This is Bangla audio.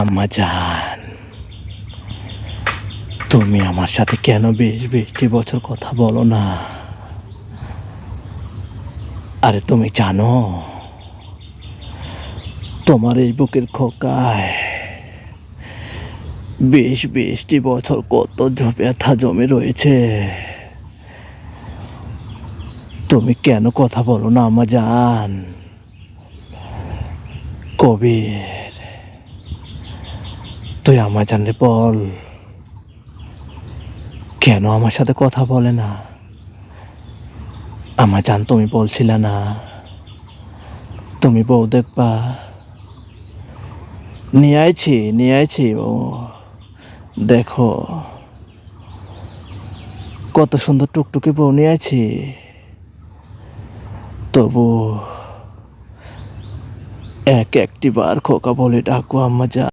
আম্মা জান, তুমি আমার সাথে কেন 20-20টি বছর কথা বলো না? আরে তুমি জানো তোমার এই বুকের খোকায় 20-20টি বছর কত ব্যথা জমে রয়েছে। তুমি কেন কথা বলো না আম্মা জান? কবির, তুই আম্মা জানরে বল কেন আমার সাথে কথা বলে না? আম্মা জান, তুমি বলছিলে না তুমি বউ দেখবা? নিয়ে আইছি ও, দেখো কত সুন্দর টুকটুকে বউ নিয়ে আছি। তবু একটি বার খোকা বলে ডাকো আম্মা জান।